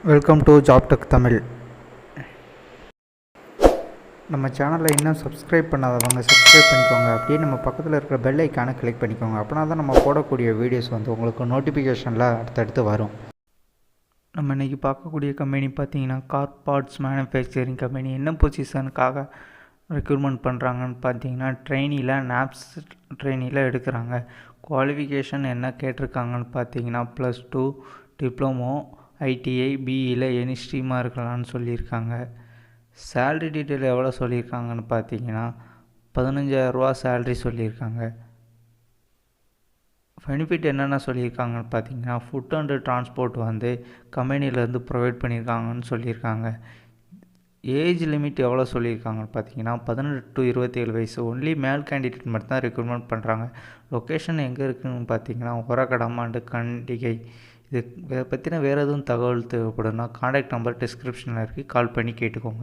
Welcome to ஜாப்டெக் Tamil. நம்ம சேனலில் இன்னும் சப்ஸ்கிரைப் பண்ணாதவங்க சப்ஸ்கிரைப் பண்ணிக்கோங்க. அப்படியே நம்ம பக்கத்தில் இருக்கிற பெல் ஐக்கானை கிளிக் பண்ணிக்கோங்க. அப்படின்னா தான் நம்ம போடக்கூடிய வீடியோஸ் உங்களுக்கு நோட்டிஃபிகேஷனில் அடுத்தடுத்து வரும். நம்ம இன்றைக்கி பார்க்கக்கூடிய கம்பெனி பார்த்திங்கன்னா கார் பார்ட்ஸ் மேனுஃபேக்சரிங் கம்பெனி. என்ன பொசிஷனுக்காக ரெக்ரூட்மெண்ட் பண்ணுறாங்கன்னு பார்த்தீங்கன்னா ட்ரெயினியில் நாப்ஸ் ட்ரெயினியில் எடுக்கிறாங்க. குவாலிஃபிகேஷன் என்ன கேட்டிருக்காங்கன்னு பார்த்தீங்கன்னா +2 டிப்ளமோ, ஐடிஐ, பிஇயில் எனி ஸ்ட்ரீமாக இருக்கலாம்னு சொல்லியிருக்காங்க. சேல்ரி டீட்டெயில் எவ்வளோ சொல்லியிருக்காங்கன்னு பார்த்தீங்கன்னா 15,000 சேல்ரி சொல்லியிருக்காங்க. பெனிஃபிட் என்னென்ன சொல்லியிருக்காங்கன்னு பார்த்தீங்கன்னா ஃபுட் அண்டு டிரான்ஸ்போர்ட் கம்பெனிலேருந்து ப்ரொவைட் பண்ணியிருக்காங்கன்னு சொல்லியிருக்காங்க. ஏஜ் லிமிட் எவ்வளோ சொல்லியிருக்காங்கன்னு பார்த்தீங்கன்னா 18 to 27 வயசு. ஒன்லி மேல் கேண்டிடேட் மட்டும் தான் ரெக்ரூட்மெண்ட் பண்ணுறாங்க. லொக்கேஷன் எங்கே இருக்குதுன்னு பார்த்தீங்கன்னா ஒரகடம் அண்டு கண்டிகை. இது பற்றின வேறு எதுவும் தகவல் தேவைப்படுன்னா கான்டாக்ட் நம்பர் டிஸ்கிரிப்ஷனில் இருக்குது, கால் பண்ணி கேட்டுக்கோங்க.